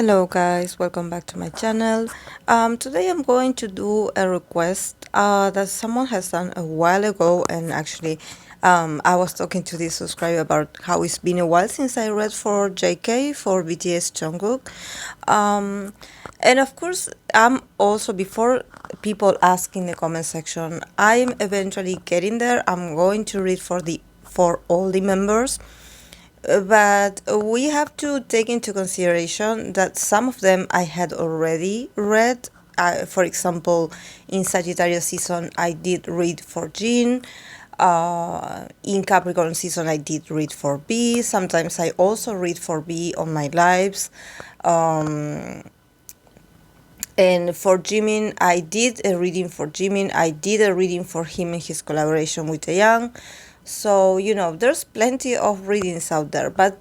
Hello guys, welcome back to my channel. Today I'm going to do a request that someone has done a while ago, and actually I was talking to this subscriber about how it's been a while since I read for JK for BTS Jungkook. Um, and of course I'm also, before people ask in the comment section, I'm eventually getting there. I'm going to read for all the members, but we have to take into consideration that some of them I had already read. For example, in Sagittarius season, I did read for Jin. In Capricorn season, I did read for B. Sometimes I also read for B on my lives. Um, and for Jimin, I did a reading for Jimin. I did a reading for him in his collaboration with Taeyang. So, there's plenty of readings out there. But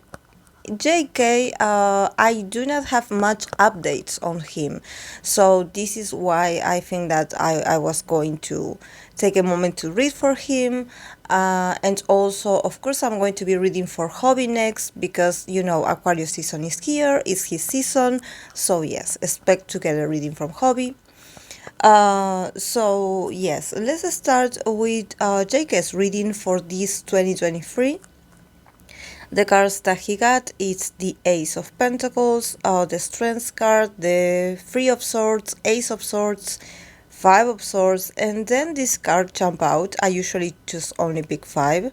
JK, I do not have much updates on him. So this is why I think that I was going to take a moment to read for him. And also, of course, I'm going to be reading for Hobby next because, Aquarius season is here, it's his season. So yes, expect to get a reading from Hobby. So yes, let's start with JK's reading for this 2023. The cards that he got is the Ace of Pentacles, the Strength card, the Three of Swords, Ace of Swords, Five of Swords, and then this card jump out. I usually just only pick five,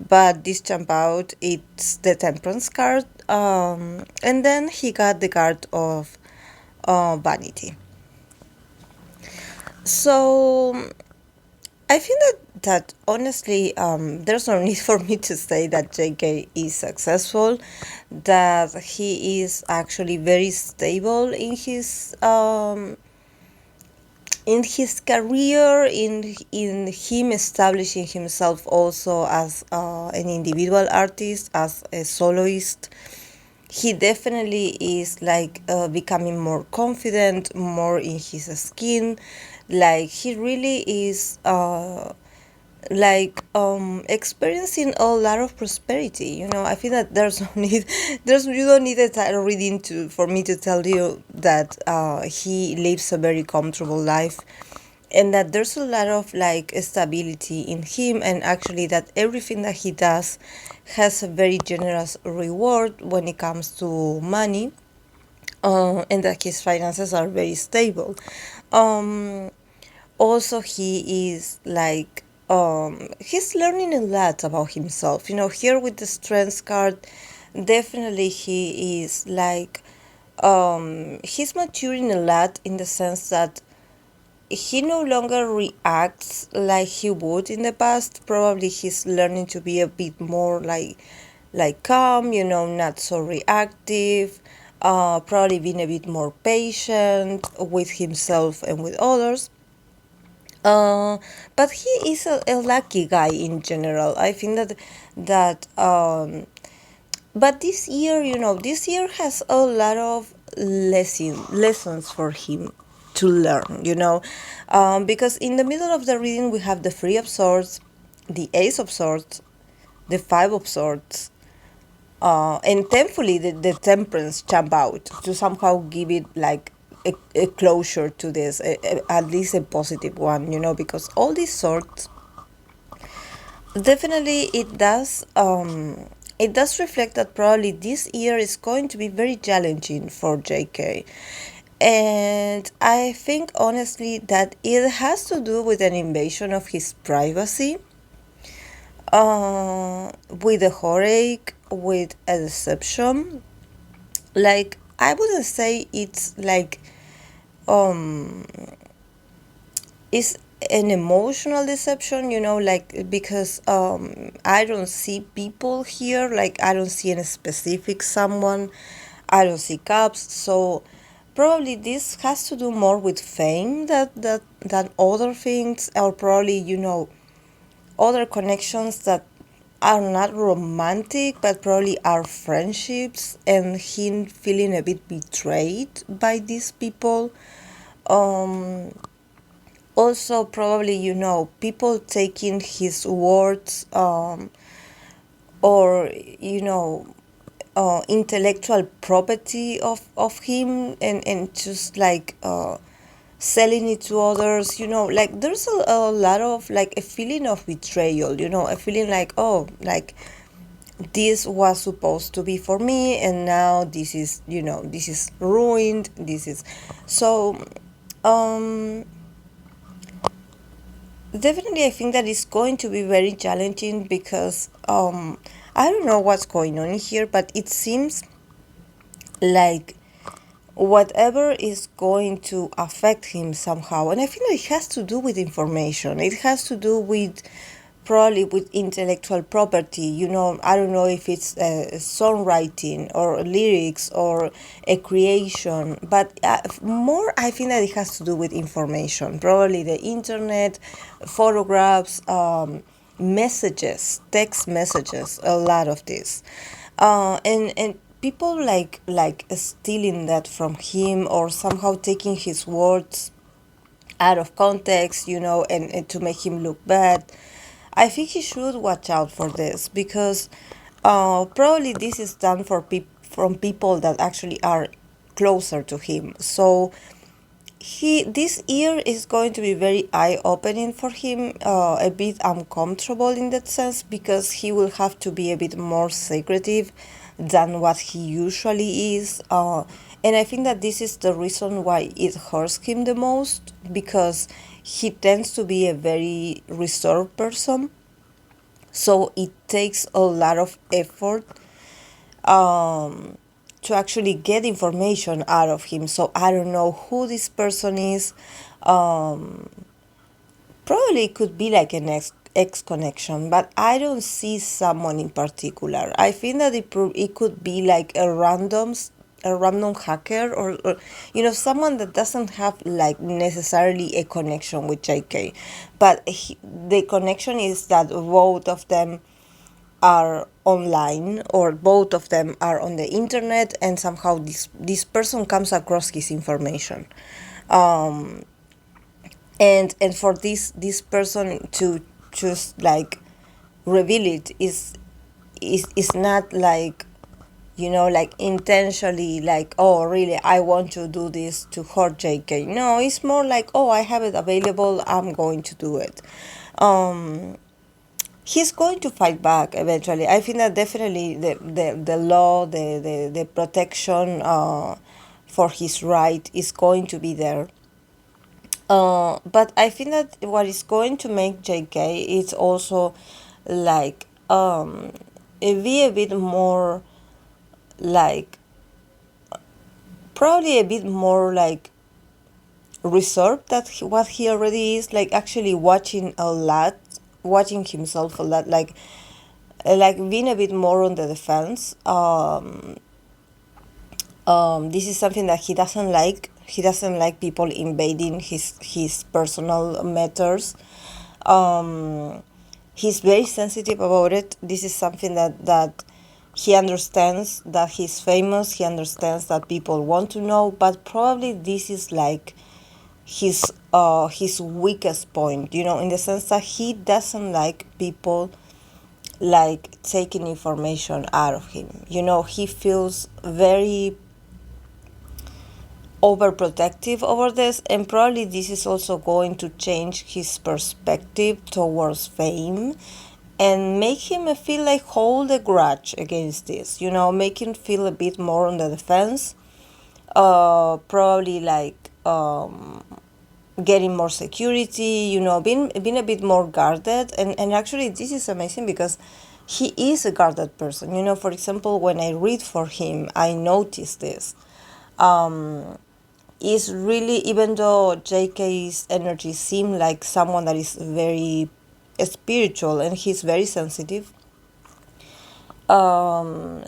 but this jump out, it's the Temperance card, and then he got the card of Vanity. So I think that honestly, there's no need for me to say that JK is successful, that he is actually very stable in his career, in him establishing himself also as an individual artist, as a soloist. He definitely is like becoming more confident, more in his skin. Like he really is experiencing a lot of prosperity. I feel that there's no need, you don't need a title reading to for me to tell you that he lives a very comfortable life, and that there's a lot of like stability in him, and actually that everything that he does has a very generous reward when it comes to money, and that his finances are very stable. um Also, he is like he's learning a lot about himself. Here with the Strength card, definitely he is like he's maturing a lot, in the sense that he no longer reacts like he would in the past. Probably he's learning to be a bit more like calm, not so reactive. Probably being a bit more patient with himself and with others. uh, but he is a lucky guy in general. I think that but this year has a lot of lessons for him to learn, because in the middle of the reading we have the Three of Swords, the Ace of Swords, the Five of Swords, and thankfully the Temperance jump out to somehow give it like a closure to this, at least a positive one, because all these swords, definitely it does reflect that probably this year is going to be very challenging for JK. And I think honestly that it has to do with an invasion of his privacy, with a heartache, with a deception. Like, I wouldn't say it's like um it's an emotional deception, like, because I don't see people here, like I don't see any specific someone, I don't see cups. So probably this has to do more with fame than other things, or probably other connections that are not romantic, but probably are friendships, and him feeling a bit betrayed by these people. um Also, probably, people taking his words, or intellectual property of him, and just like selling it to others, like there's a lot of like a feeling of betrayal, a feeling like, oh, like this was supposed to be for me, and now this is ruined, this is so. um Definitely, I think that it's going to be very challenging because I don't know what's going on here, but it seems like whatever is going to affect him somehow, and I think that it has to do with information. It has to do with probably with intellectual property. I don't know if it's songwriting or lyrics or a creation, but more I think that it has to do with information, probably the internet, photographs, messages, text messages, a lot of this, and people like stealing that from him, or somehow taking his words out of context, and to make him look bad. I think he should watch out for this, because probably this is done from people that actually are closer to him. So this year is going to be very eye-opening for him, a bit uncomfortable in that sense, because he will have to be a bit more secretive than what he usually is. And I think that this is the reason why it hurts him the most, because he tends to be a very reserved person. So it takes a lot of effort um, to actually get information out of him. So I don't know who this person is. Um, Probably it could be like an ex connection, but I don't see someone in particular. I think that it could be like a random hacker, or someone that doesn't have like necessarily a connection with JK, but the connection is that both of them are online, or both of them are on the internet, and somehow this person comes across his information. um and for this person to just like reveal it is not like, like intentionally, like, oh really, I want to do this to hurt JK. No, it's more like, oh, I have it available, I'm going to do it. He's going to fight back eventually. I think that definitely the law, the protection for his right is going to be there. But I think that what is going to make JK is also like it be a bit more like, probably a bit more like reserved that what he already is, like actually watching a lot, watching himself a lot, like being a bit more on the defense. This is something that he doesn't like. He doesn't like people invading his personal matters. Um, he's very sensitive about it. This is something that he understands, that he's famous. He understands that people want to know, but probably this is like his weakest point. In the sense that he doesn't like people like taking information out of him. He feels very overprotective over this, and probably this is also going to change his perspective towards fame, and make him feel like hold a grudge against this, make him feel a bit more on the defense, probably like getting more security, being a bit more guarded. And actually this is amazing, because he is a guarded person. For example, when I read for him, I notice this. Is really, even though JK's energy seems like someone that is very spiritual and he's very sensitive, I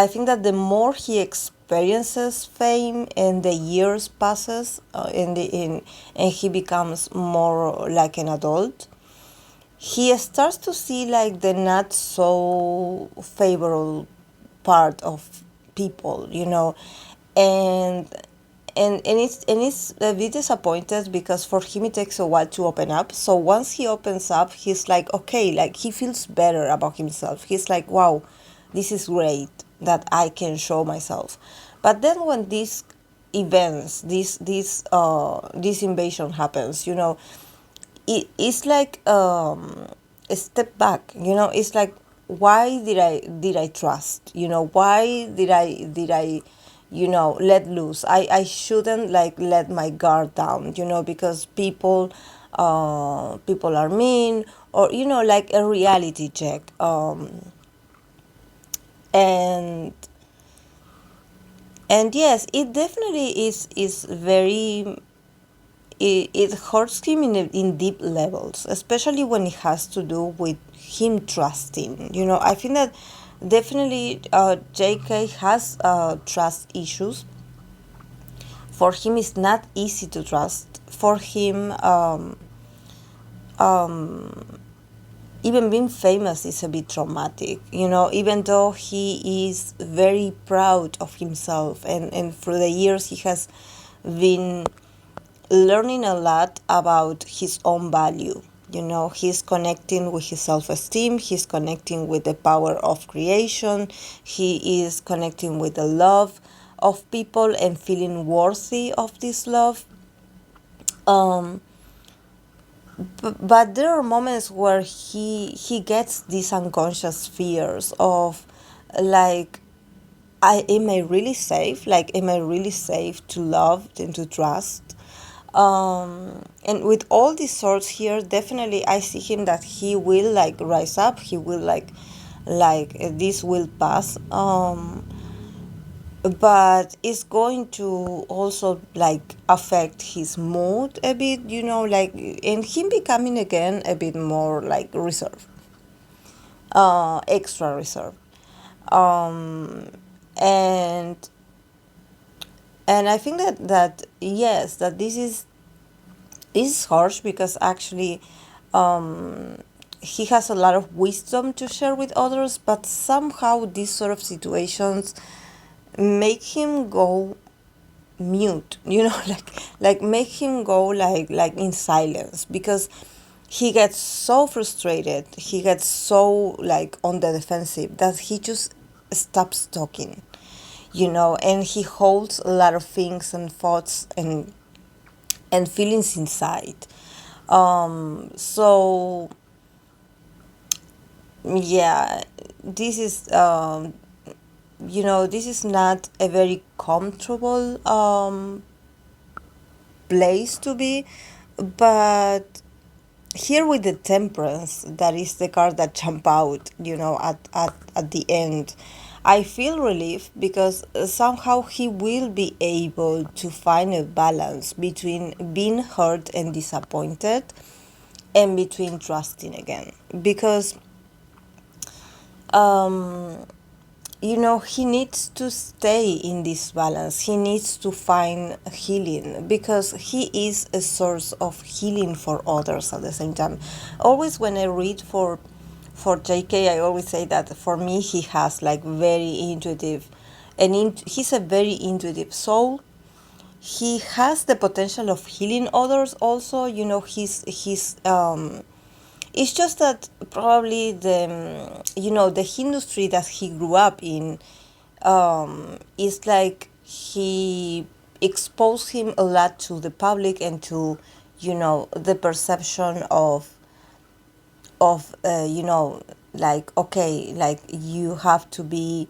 think that the more he experiences fame and the years passes, and he becomes more like an adult, he starts to see like the not so favorable part of people, and and it's a bit disappointed, because for him it takes a while to open up. So once he opens up, he's like, okay, like he feels better about himself. He's like, wow, this is great that I can show myself. But then when these events, this invasion happens, it's like a step back. It's like, why did I trust? Why did I let loose? I shouldn't like let my guard down, because people are mean, or like a reality check. And and yes, it definitely is very, it hurts him in deep levels, especially when it has to do with him trusting. I think that definitely JK has trust issues. For him, it's not easy to trust. For him, even being famous is a bit traumatic, even though he is very proud of himself, and through the years he has been learning a lot about his own value. He's connecting with his self-esteem, he's connecting with the power of creation, he is connecting with the love of people and feeling worthy of this love. um, but there are moments where he gets these unconscious fears of, like, am I really safe? Like, am I really safe to love and to trust? And with all these sorts here, definitely I see him that he will like rise up. He will this will pass. But it's going to also like affect his mood a bit, like, and him becoming again a bit more like reserved, extra reserved. Um, and and I think that yes, that this is harsh, because actually he has a lot of wisdom to share with others, but somehow these sort of situations make him go mute, like make him go like in silence, because he gets so frustrated, he gets so like on the defensive, that he just stops talking, and he holds a lot of things and thoughts and feelings inside. So yeah, this is this is not a very comfortable place to be. But here with the temperance, that is the card that jump out, at the end, I feel relief, because somehow he will be able to find a balance between being hurt and disappointed, and between trusting again, because um he needs to stay in this balance. He needs to find healing, because he is a source of healing for others at the same time. Always when I read for JK, I always say that for me he has like very intuitive, and he's a very intuitive soul. He has the potential of healing others also. He's it's just that probably the industry that he grew up in, is like he exposed him a lot to the public, and to the perception of like, okay, like you have to be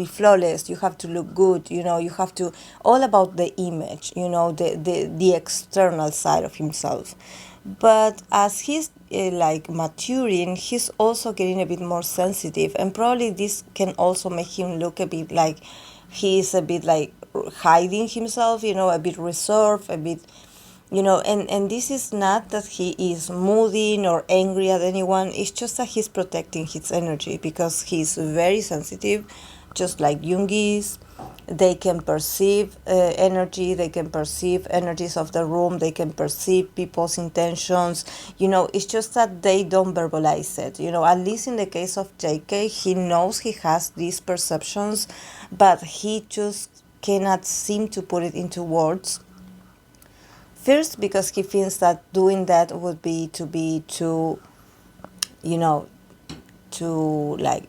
flawless, you have to look good, you have to, all about the image, the external side of himself. But as he's like maturing, he's also getting a bit more sensitive, and probably this can also make him look a bit like he's a bit like hiding himself, a bit reserved, a bit, and this is not that he is moody or angry at anyone. It's just that he's protecting his energy, because he's very sensitive, just like Jung is. They can perceive energy, they can perceive energies of the room, they can perceive people's intentions. It's just that they don't verbalize it. At least in the case of JK, he knows he has these perceptions, but he just cannot seem to put it into words. First, because he thinks that doing that would be to be too, you know, too like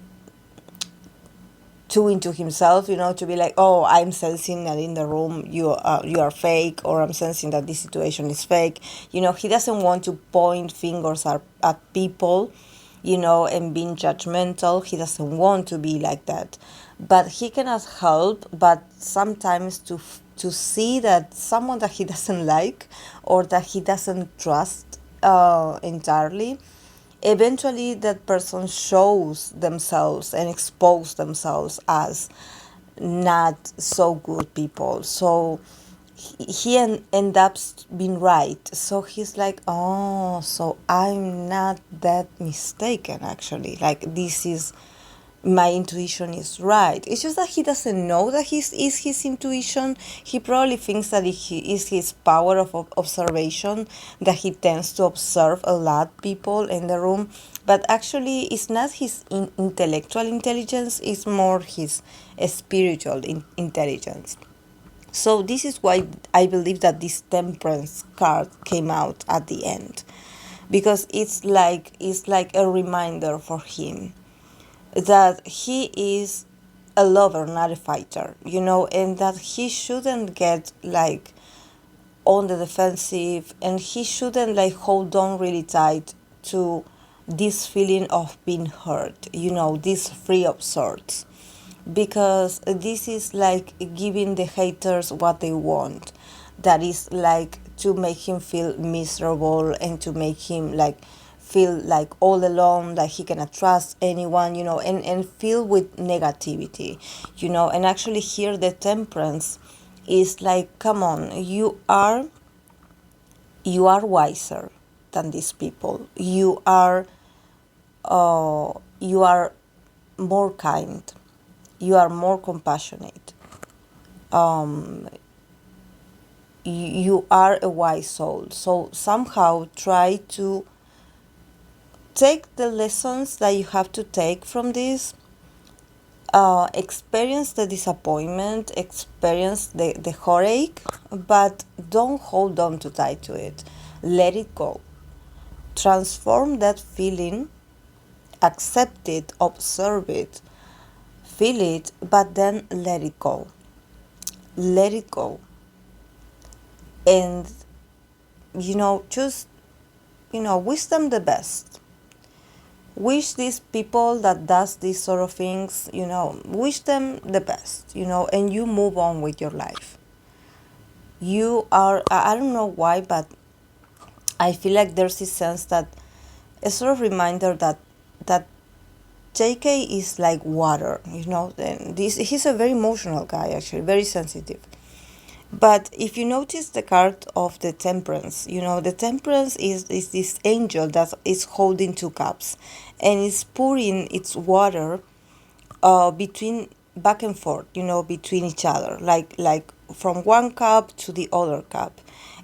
too into himself, to be like, oh, I'm sensing that in the room you are fake, or I'm sensing that this situation is fake. He doesn't want to point fingers at people, and being judgmental. He doesn't want to be like that, but he cannot help but sometimes to see that someone that he doesn't like or that he doesn't trust entirely, eventually that person shows themselves and expose themselves as not so good people. So he end up being right. So he's like, oh, so I'm not that mistaken, actually. Like, this is my intuition is right. It's just that he doesn't know that is his intuition. He probably thinks that it is his power of observation, that he tends to observe a lot people in the room. But actually, it's not his intellectual intelligence, it's more his spiritual intelligence. So this is why I believe that this temperance card came out at the end, because it's like a reminder for him that he is a lover, not a fighter, and that he shouldn't get like on the defensive, and he shouldn't like hold on really tight to this feeling of being hurt, this free of sorts, because this is like giving the haters what they want. That is like to make him feel miserable and to make him like feel like all alone, like he cannot trust anyone, and feel with negativity, and actually here the temperance is like, come on, you are wiser than these people. You are more kind, you are more compassionate, you are a wise soul. So somehow try to take the lessons that you have to take from this, experience the disappointment, experience the heartache, but don't hold on too tight to it. Let it go. Transform that feeling, accept it, observe it, feel it, but then let it go. Let it go. And, just, wish them the best. Wish these people that does these sort of things, wish them the best, and you move on with your life. You are, I don't know why, but I feel like there's this sense that a sort of reminder that JK is like water, and he's a very emotional guy, actually, very sensitive. But if you notice the card of the temperance, the temperance is this angel that is holding two cups and is pouring its water between back and forth, between each other, like from one cup to the other cup.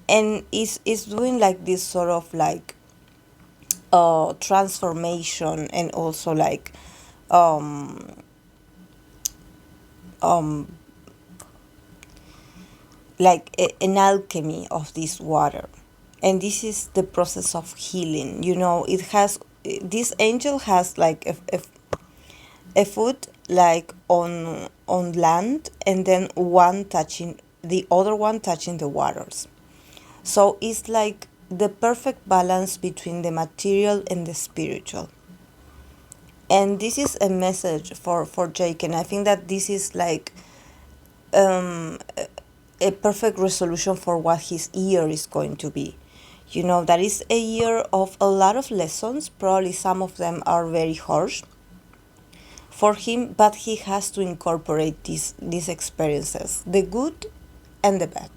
And is doing like this sort of like transformation, and also like um, um, an alchemy of this water. And this is the process of healing. It has, this angel has like a foot like on land, and then one touching the other one touching the waters. So it's like the perfect balance between the material and the spiritual. And this is a message for Jake, and I think that this is like um, a perfect resolution for what his year is going to be. That is a year of a lot of lessons. Probably some of them are very harsh for him, but he has to incorporate these experiences, the good and the bad,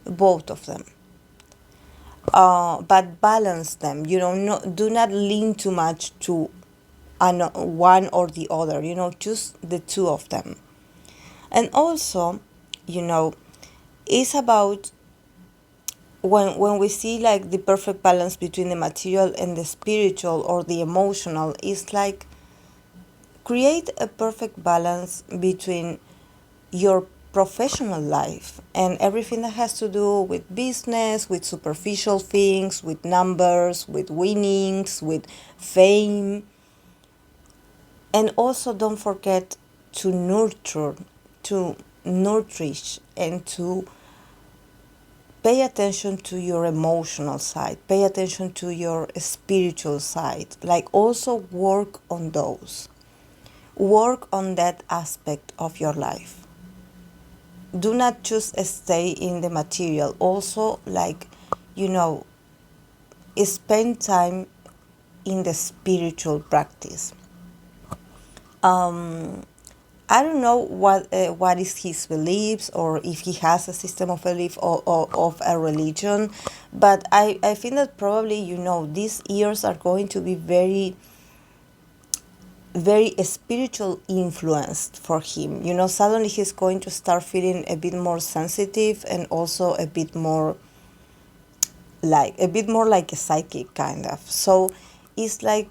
both of them. But balance them. Do not lean too much to one or the other. Just the two of them. And also, it's about when we see like the perfect balance between the material and the spiritual or the emotional. It's like create a perfect balance between your professional life and everything that has to do with business, with superficial things, with numbers, with winnings, with fame, And also don't forget to to nourish, and to pay attention to your emotional side, pay attention to your spiritual side. Like, also work on those. Work on that aspect of your life. Do not just stay in the material. Also, like, you know, spend time in the spiritual practice. I don't know what is his beliefs, or if he has a system of belief, or of a religion, but I think that probably, these years are going to be very, very spiritual influenced for him. Suddenly he's going to start feeling a bit more sensitive, and also a bit more like a psychic kind of. So it's like,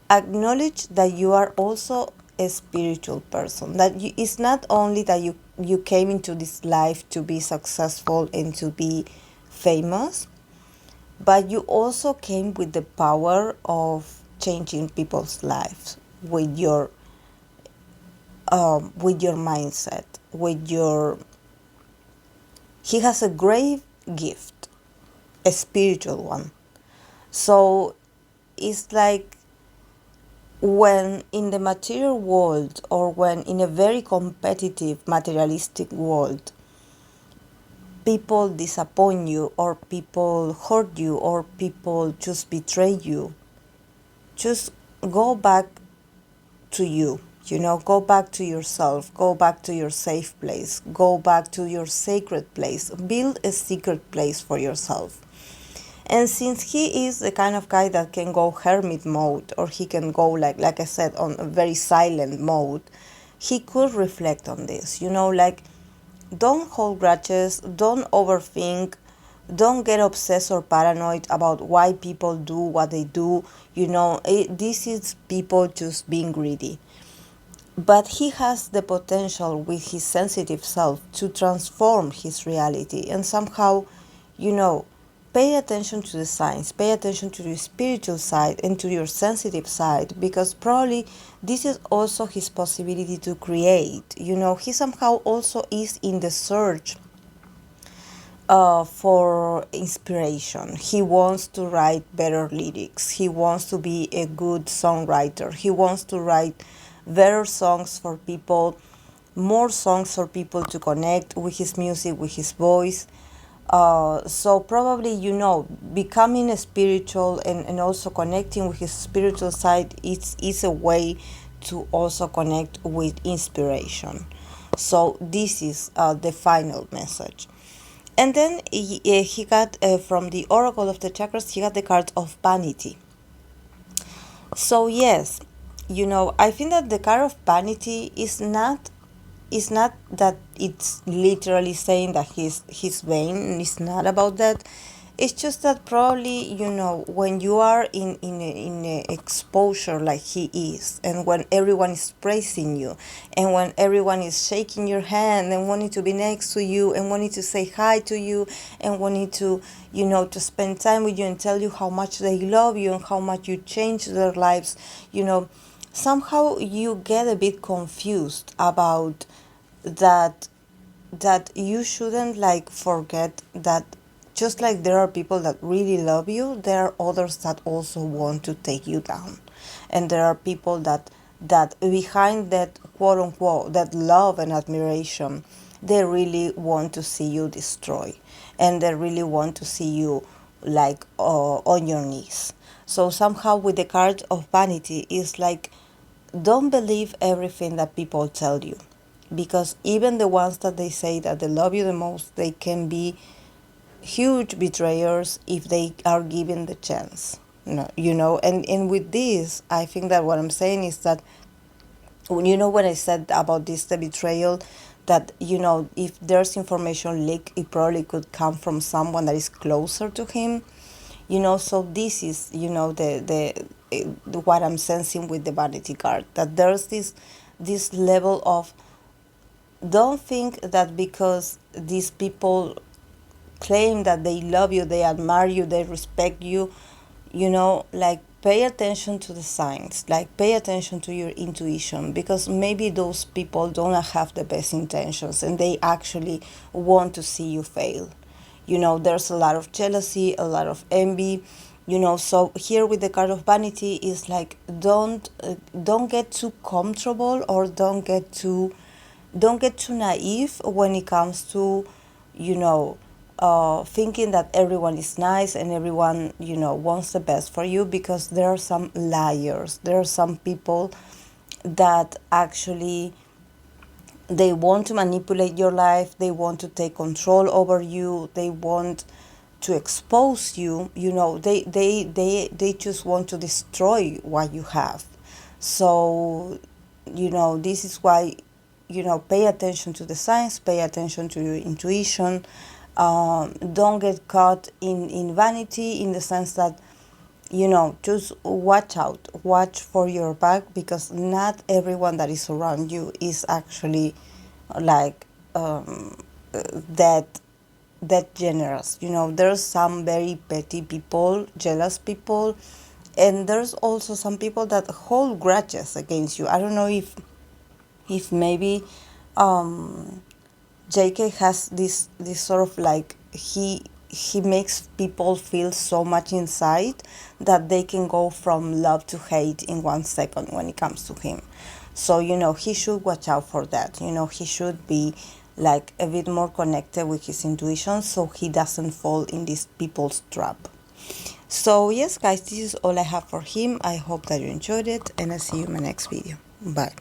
acknowledge that you are also a spiritual person, that it's not only that you came into this life to be successful and to be famous, but you also came with the power of changing people's lives with your mindset, with your he has a great gift, a spiritual one. So it's like, when in the material world, or when in a very competitive materialistic world, people disappoint you, or people hurt you, or people just betray you, just go back to you. Go back to yourself, go back to your safe place, go back to your sacred place, build a secret place for yourself. And since he is the kind of guy that can go hermit mode, or he can go, like I said, on a very silent mode, he could reflect on this. Like, don't hold grudges, don't overthink, don't get obsessed or paranoid about why people do what they do. This is people just being greedy. But he has the potential, with his sensitive self, to transform his reality, and somehow, pay attention to the signs, pay attention to the spiritual side and to your sensitive side, because probably this is also his possibility to create. He somehow also is in the search for inspiration. He wants to write better lyrics. He wants to be a good songwriter. He wants to write better songs for people, more songs for people to connect with his music, with his voice. So probably, becoming a spiritual, and also connecting with his spiritual side is a way to also connect with inspiration. So this is the final message. And then he got, from the Oracle of the Chakras, he got the card of vanity. So yes, I think that the card of vanity is not that it's literally saying that he's vain. It's not about that. It's just that probably, when you are in a exposure like he is, and when everyone is praising you, and when everyone is shaking your hand and wanting to be next to you, and wanting to say hi to you, and wanting to, to spend time with you, and tell you how much they love you and how much you changed their lives, somehow you get a bit confused about that you shouldn't, like, forget that, just like there are people that really love you, there are others that also want to take you down. And there are people that behind that quote unquote, that love and admiration, they really want to see you destroy, and they really want to see you, like, on your knees. So somehow, with the card of vanity, is like, don't believe everything that people tell you, because even the ones that they say that they love you the most, they can be huge betrayers if they are given the chance. And with this, I think that what I'm saying is that, when I said about this, the betrayal, that, if there's information leak, it probably could come from someone that is closer to him. So this is, the what I'm sensing with the vanity card, that there's this level of, don't think that because these people claim that they love you, they admire you, they respect you, like, pay attention to the signs, like pay attention to your intuition, because maybe those people don't have the best intentions and they actually want to see you fail. There's a lot of jealousy, a lot of envy. So here with the card of vanity is like, don't get too comfortable, or don't get too naive when it comes to, thinking that everyone is nice and everyone, wants the best for you, because there are some liars. There are some people that actually, they want to manipulate your life. They want to take control over you. They want to expose you. They just want to destroy what you have. So, this is why, pay attention to the signs, pay attention to your intuition. Don't get caught in vanity, in the sense that, just watch out, watch for your back, because not everyone that is around you is actually like, that generous. There's some very petty people, jealous people, and there's also some people that hold grudges against you. I don't know if maybe, JK has this sort of like, he makes people feel so much inside that they can go from love to hate in 1 second when it comes to him. So, he should watch out for that. He should be like a bit more connected with his intuition, so he doesn't fall in this people's trap. So yes, guys, this is all I have for him. I hope that you enjoyed it, and I'll see you in my next video. Bye.